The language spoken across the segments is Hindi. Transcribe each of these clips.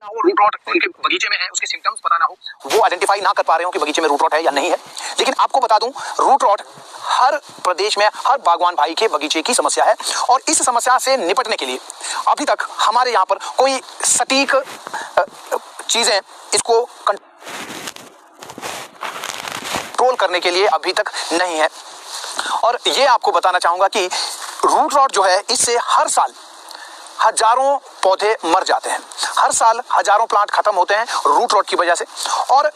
रूट रॉट उनके बगीचे में है, उसके सिम्टम्स पता ना हो, वो आइडेंटिफाई ना कर पा रहे हो कि बगीचे में रूट रॉट है या नहीं है। लेकिन आपको बता दूं, रूट रॉट हर प्रदेश में हर बागवान भाई के बगीचे की समस्या है और इस समस्या से निपटने के लिए अभी तक हमारे यहाँ पर कोई सटीक चीजें इसको कंट्रोल करने के लिए अभी तक नहीं है। और ये आपको बताना चाहूंगा कि रूट रॉट जो है, इससे हर साल हजारों पौधे मर जाते हैं, हर साल हजारों प्लांट खत्म होते हैं रूट रॉट की वजह से। और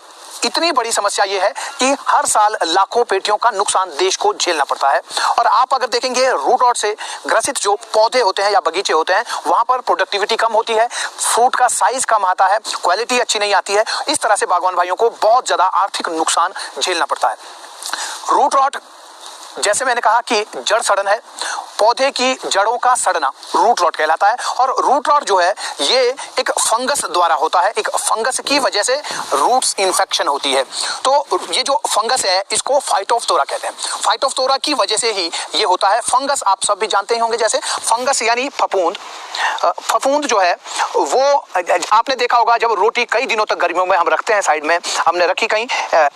इतनी बड़ी समस्या ये है कि हर साल लाखों पेटियों का नुकसान देश को झेलना पड़ता है। और आप अगर देखेंगे, रूट रॉट से ग्रसित जो पौधे होते हैं या बगीचे होते हैं, वहां पर प्रोडक्टिविटी कम होती है, फ्रूट का साइज कम आता है, क्वालिटी अच्छी नहीं आती है। इस तरह से बागवान भाइयों को बहुत ज्यादा आर्थिक नुकसान झेलना पड़ता है। रूट रॉट, जैसे मैंने कहा कि जड़ सड़न है, पौधे की जड़ों का सड़ना रूट रॉट कहलाता है। और रूट रॉट जो है, ये एक फंगस द्वारा होता है, एक फंगस की वजह से रूट्स इन्फेक्शन होती है। तो ये जो फंगस है, इसको फाइटोफ्थोरा कहते हैं। फाइटोफ्थोरा की वजह से ही ये होता है। फंगस आप सब भी जानते ही होंगे, जैसे फंगस यानी फफूंद। फफूंद जो है वो आपने देखा होगा, जब रोटी कई दिनों तक गर्मियों में हम रखते हैं, साइड में हमने रखी, कहीं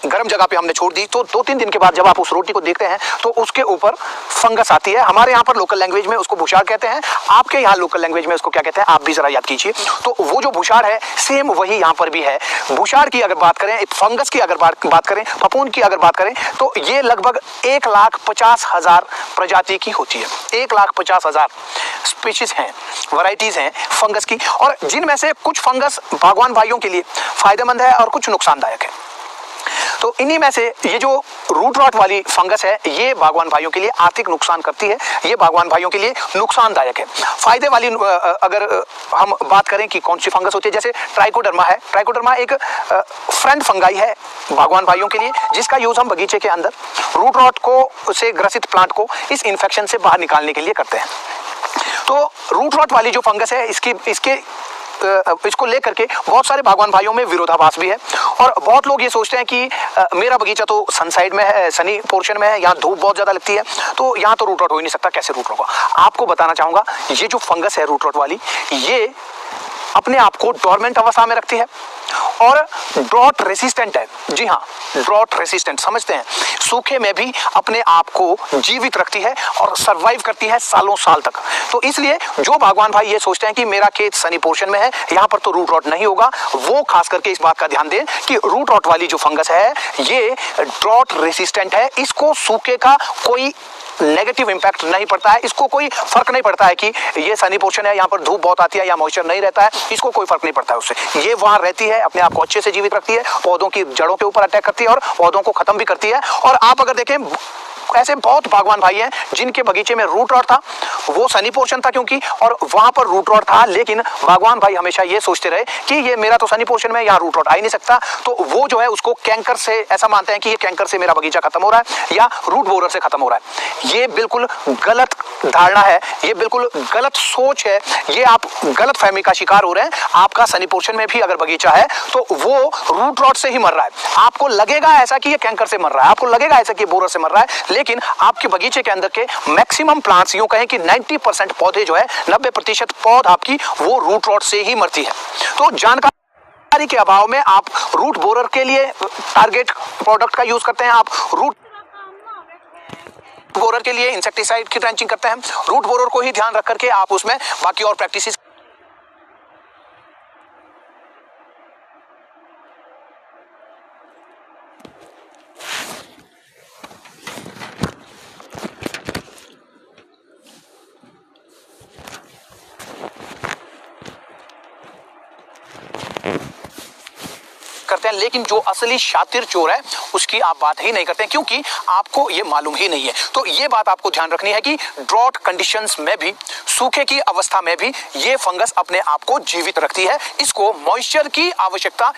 गर्म जगह पे हमने छोड़ दी, तो 2-3 दिन के बाद जब आप उस रोटी को देखते हैं तो उसके ऊपर फंगस आती है। हमारे यहाँ पर लोकल लैंग्वेज में उसको भूषार कहते हैं, आपके यहाँ लोकल लैंग्वेज में उसको क्या कहते हैं, आप भी जरा याद कीजिए। तो वो जो भूषार है, सेम वही यहाँ पर भी है। भूषार की अगर बात करें, फंगस की अगर बात करें, फफूंद की अगर बात करें, तो ये लगभग 1,50,000 प्रजाति की होती है। 1,50,000 स्पीशीज हैं, वैरायटीज हैं फंगस की। और जिनमें से कुछ फंगस बागवान भाइयों के लिए फायदेमंद है और कुछ नुकसानदायक है। तो इन्हीं में से ये जो रूट रॉट वाली फंगस है, ये बागवान भाइयों के लिए आर्थिक नुकसान करती है, ये बागवान भाइयों के लिए नुकसानदायक है। फायदे वाली अगर हम बात करें कि कौन सी फंगस होती है, जैसे ट्राइकोडर्मा है। ट्राइकोडर्मा एक फ्रेंड फंगाई है बागवान भाइयों के लिए, जिसका यूज हम बगीचे के अंदर रूट रॉट को से ग्रसित प्लांट को इस इन्फेक्शन से बाहर निकालने के लिए करते हैं। तो रूट रॉट वाली जो फंगस है, इसको लेकर के बहुत सारे बागवान भाइयों में विरोधाभास भी है। और बहुत लोग ये सोचते हैं कि मेरा बगीचा तो सन साइड में है, सनी पोर्शन में है, यहाँ धूप बहुत ज्यादा लगती है, तो यहाँ तो रूट रॉट हो ही नहीं सकता, कैसे रूट होगा। आपको बताना चाहूंगा, ये जो फंगस है रूट रॉट वाली, ये अपने आप को डोरमेंट अवस्था में रखती है और ड्रॉट रेसिस्टेंट है। जी हाँ, ड्रॉट रेसिस्टेंट, समझते हैं, सूखे में भी अपने आप को जीवित रखती है और सरवाइव करती है सालों साल तक। तो इसलिए जो बागवान भाई ये सोचते हैं कि मेरा खेत सनी पोर्शन में है, यहाँ पर तो रूट रॉट नहीं होगा, वो खास करके इस बात का ध्यान दें कि रूट रॉट वाली जो फंगस है, ये ड्रॉट रेसिस्टेंट है। इसको सूखे का कोई नेगेटिव इंपैक्ट नहीं पड़ता है, इसको कोई फर्क नहीं पड़ता है कि ये सनी पोर्शन है, यहाँ पर धूप बहुत आती है या मॉइस्चर नहीं रहता है, इसको कोई फर्क नहीं पड़ता है उससे। ये वहां रहती है, अपने आप को अच्छे से जीवित रखती है, पौधों की जड़ों के ऊपर अटैक करती है और पौधों को खत्म भी करती है। और आप अगर देखें, ऐसे बहुत बागवान भाई हैं जिनके बगीचे में रूट रॉट था, वो सनी पोर्शन था क्योंकि, और वहां पर रूट रॉट था, लेकिन बागवान भाई हमेशा ये सोचते रहे कि ये मेरा तो सनी पोर्शन में, यहाँ रूट रॉट आ ही नहीं सकता। तो वो जो है उसको कैंकर से, ऐसा मानते हैं कि ये कैंकर से मेरा बगीचा खत्म हो रहा है या रूट बोरर से खत्म हो रहा है। ये बिल्कुल गलत धारणा है, ये बिल्कुल गलत सोच है, ये आप गलत फहमी का शिकार हो रहे हैं। आपका सनी पोर्शन में भी अगर बगीचा है तो वो रूट रॉट से ही मर रहा है। आपको लगेगा ऐसा कि ये कैंकर से मर रहा है, आपको लगेगा ऐसा कि बोरर से मर रहा है, लेकिन आपके बगीचे के अंदर के मैक्सिमम प्लांट्स, यूं कहें कि 90% पौधे जो है, 90% पौध आपकी वो रूट रॉट से ही मरती है। तो जानकारी के अभाव में आप रूट बोरर के लिए टारगेट प्रोडक्ट का यूज करते हैं, आप रूट बोरर के लिए इंसेक्टिसाइड की ट्रेंचिंग करते हैं, रूट बोरर को ही ध्यान रख करके आप उसमें बाकी और प्रैक्टिसेस करते हैं। लेकिन जो असली शातिर चोर है उसकी आप बात ही नहीं करते हैं, क्योंकि आपको ये मालूम ही नहीं है। तो ये बात आपको ध्यान रखनी है कि ड्रॉट कंडीशंस में भी, सूखे की अवस्था में भी ये फंगस अपने आप को जीवित रखती है। इसको मॉइस्चर की आवश्यकता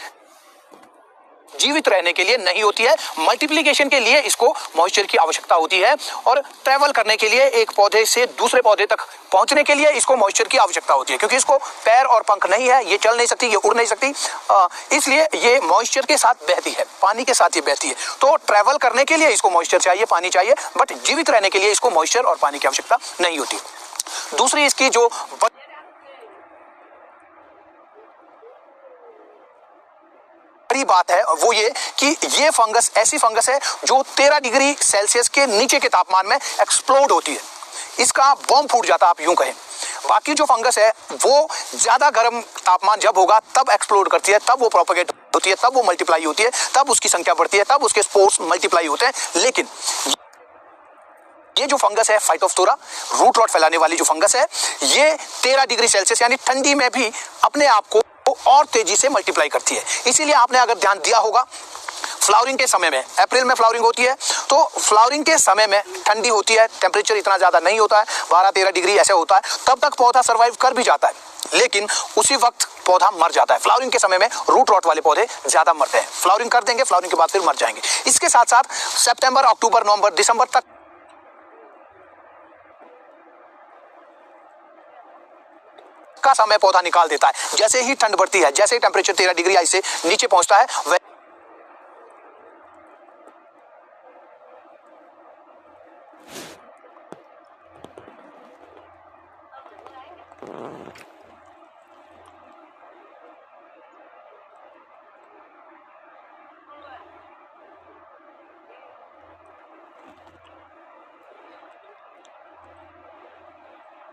जीवित रहने के लिए नहीं होती है, मल्टीप्लिकेशन के लिए इसको मॉइस्चर की आवश्यकता होती है, और ट्रैवल करने के लिए, एक पौधे से दूसरे पौधे तक पहुंचने के लिए इसको मॉइस्चर की आवश्यकता होती है, क्योंकि इसको पैर और पंख नहीं है, ये चल नहीं सकती, ये उड़ नहीं सकती, इसलिए ये मॉइस्चर के साथ बहती है, पानी के साथ ये बहती है। तो ट्रैवल करने के लिए इसको मॉइस्चर चाहिए, पानी चाहिए, बट जीवित रहने के लिए इसको मॉइस्चर और पानी की आवश्यकता नहीं होती। दूसरी इसकी जो पहली बात है वो ये कि ये फंगस ऐसी फंगस है जो 13 डिग्री सेल्सियस के नीचे के तापमान में एक्सप्लोड होती है, इसका बॉम्ब फूट जाता है आप यूं कहें। बाकी जो फंगस है वो ज्यादा गर्म तापमान जब होगा तब एक्सप्लोड करती है, तब वो प्रोपेगेट होती है, तब वो मल्टीप्लाई होती है, तब उसकी संख्या बढ़ती है, तब उसके स्पोर्स मल्टीप्लाई होते हैं। लेकिन ये जो फंगस है फाइटोफथोरा, रूट रॉट फैलाने वाली जो फंगस है, ये 13 डिग्री सेल्सियस यानी ठंडी में भी अपने आप को और तेजी से मल्टीप्लाई करती है। इसीलिए आपने अगर ध्यान दिया होगा फ्लावरिंग के समय में, अप्रैल में फ्लावरिंग होती है, तो फ्लावरिंग के समय में ठंडी होती है, टेम्परेचर इतना ज्यादा नहीं होता है, 12-13 डिग्री ऐसे होता है, तब तक पौधा सर्वाइव कर भी जाता है, लेकिन उसी वक्त पौधा मर जाता है। फ्लावरिंग के समय में रूट रॉट वाले पौधे ज्यादा मरते हैं, फ्लावरिंग कर देंगे, फ्लावरिंग के बाद फिर मर जाएंगे। इसके साथ साथ सितंबर, अक्टूबर, नवंबर, दिसंबर तक का समय पौधा निकाल देता है। जैसे ही ठंड बढ़ती है, जैसे ही टेम्परेचर 13 डिग्री से नीचे पहुंचता है,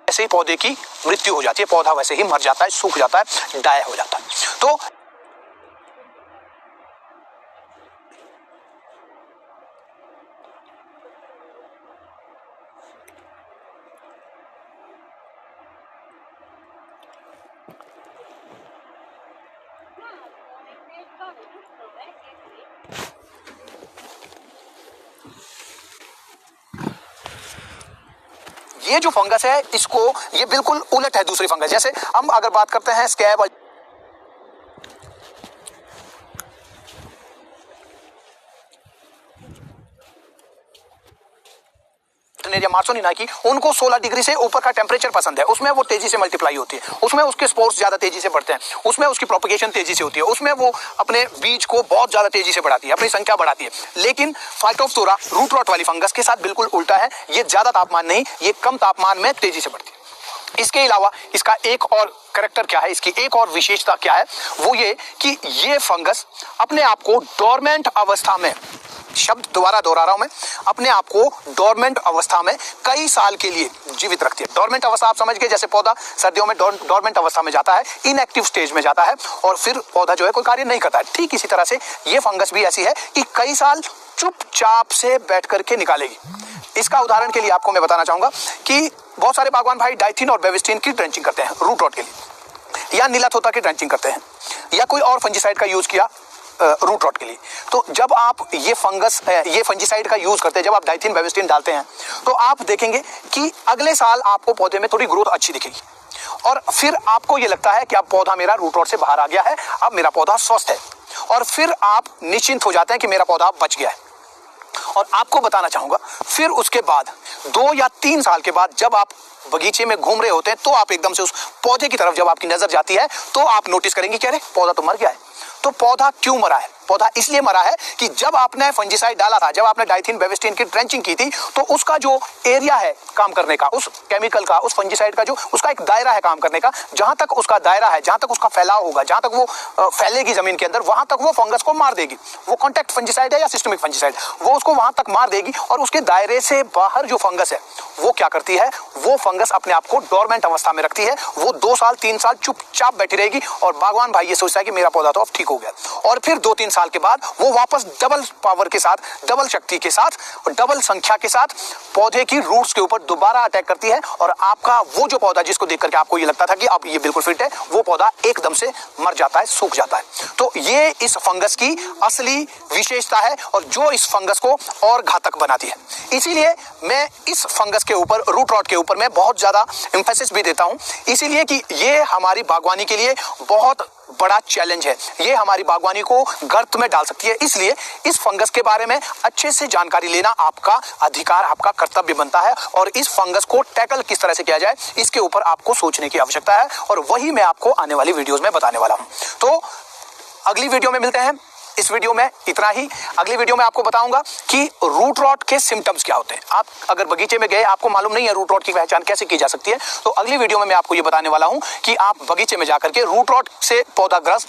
ऐसे ही पौधे की मृत्यु हो जाती है, पौधा वैसे ही मर जाता है, सूख जाता है, डाई हो जाता है। तो ये जो फंगस है इसको, ये बिल्कुल उलट है दूसरी फंगस। जैसे हम अगर बात करते हैं स्कैब मार्सोनिना की, उनको 16 डिग्री से ऊपर का टेम्परेचर पसंद है, उसमें वो तेजी से मल्टीप्लाई होती है, उसमें उसके स्पोर्स ज्यादा तेजी से बढ़ते हैं, उसमें उसकी प्रोपगेशन तेजी से होती है, उसमें वो अपने बीज को बहुत ज्यादा तेजी से बढ़ाती है, अपनी संख्या बढ़ाती है। लेकिन फाइटोफथोरा रूट रॉट वाली फंगस के साथ बिल्कुल उल्टा है, ये ज्यादा तापमान नहीं, ये कम तापमान में तेजी से बढ़ती है। इसके अलावा इसका एक और कैरेक्टर क्या है, इसकी एक और विशेषता क्या है, वो ये कि ये फंगस अपने आप को डोरमेंट अवस्था में, शब्द दोबारा दोहरा रहा हूं मैं, अपने आप को डोरमेंट अवस्था में कई साल के लिए जीवित रखती है। डोरमेंट अवस्था आप समझ गए, जैसे पौधा सर्दियों में डोरमेंट अवस्था में जाता है, इनएक्टिव स्टेज में जाता है और फिर पौधा जो है कोई कार्य नहीं करता है, ठीक इसी तरह से ये फंगस भी ऐसी है कि कई साल चुपचाप से बैठ करके निकालेगी। इसका उदाहरण के लिए आपको मैं बताना चाहूंगा कि बहुत सारे बागवान भाई डाइथिन और बेविस्टिन की ड्रेंचिंग करते हैं रूट रॉट के लिए, या नीलाथोता की ड्रेंचिंग करते हैं, या कोई और फंजीसाइड का यूज किया रूट रॉट के लिए। तो जब आप ये फंजीसाइड का यूज करते हैं, जब आप डाइथिन बेविस्टिन डालते हैं, तो आप देखेंगे कि अगले साल आपको पौधे में थोड़ी ग्रोथ अच्छी दिखेगी और फिर आपको ये लगता है कि अब पौधा मेरा रूट रॉट से बाहर आ गया है, अब मेरा पौधा स्वस्थ है, और फिर आप निश्चिंत हो जाते हैं कि मेरा पौधा बच गया है। और आपको बताना चाहूंगा फिर उसके बाद 2 या 3 साल के बाद जब आप बगीचे में घूम रहे होते हैं, तो आप एकदम से उस पौधे की तरफ जब आपकी नजर जाती है, तो आप नोटिस करेंगे कि अरे पौधा तो मर गया है। तो पौधा क्यों मरा है? पौधा इसलिए मरा है कि जब आपने फंजीसाइड डाला था, जब आपने डाइथिन बेविस्टिन की ड्रेंचिंग की थी, तो उसका जो एरिया है काम करने का, उस केमिकल का, उस फंजीसाइड का जो उसका एक दायरा है काम करने का, जहां तक उसका दायरा है, जहां तक उसका फैलाव होगा, जहां तक वो फैलेगी जमीन के अंदर, वहां तक वो फंगस को मार देगी। वो कॉन्टैक्ट फंजीसाइड है या सिस्टमिक फंजीसाइड, वो उसको वहां तक मार देगी। और उसके दायरे से बाहर जो फंगस है वो क्या करती है, वो फंगस अपने आप को डोरमेंट अवस्था में रखती है। वो 2 साल 3 साल चुपचाप बैठी रहेगी और बागवान भाई ये सोचता है कि मेरा पौधा तो अब ठीक हो गया, और फिर 2-3 साल के बाद वो वापस डबल पावर के साथ, डबल शक्ति के साथ, डबल संख्या के साथ पौधे की रूट्स के ऊपर दोबारा अटैक करती है, और आपका वो जो पौधा जिसको देख करके आपको ये लगता था कि अब ये बिल्कुल फिट है, वो पौधा एकदम से मर जाता है, सूख जाता है। तो ये इस फंगस की असली विशेषता है और जो इस फंगस को और घातक बनाती है। इसीलिए मैं इस फंगस के ऊपर, रूट रॉट के ऊपर मैं बहुत ज्यादा एम्फेसिस भी देता हूं, इसीलिए कि ये हमारी बागवानी के लिए बहुत बड़ा चैलेंज है, ये हमारी बागवानी को गर्त में डाल सकती है। इसलिए इस फंगस के बारे में अच्छे से जानकारी लेना आपका अधिकार, आपका कर्तव्य बनता है, और इस फंगस को टैकल किस तरह से किया जाए इसके ऊपर आपको सोचने की आवश्यकता है, और वही मैं आपको आने वाली वीडियोस में बताने वाला हूं। तो अगली वीडियो में मिलते हैं। इस वीडियो में इतना ही। अगली वीडियो में आपको बताऊंगा कि रूट रॉट के सिम्टम्स क्या होते हैं। आप अगर बगीचे में गए, आपको मालूम नहीं है रूट रॉट की पहचान कैसे की जा सकती है, तो अगली वीडियो में मैं आपको ये बताने वाला हूं कि आप बगीचे में जाकर के रूट रॉट से पौधाग्रस्त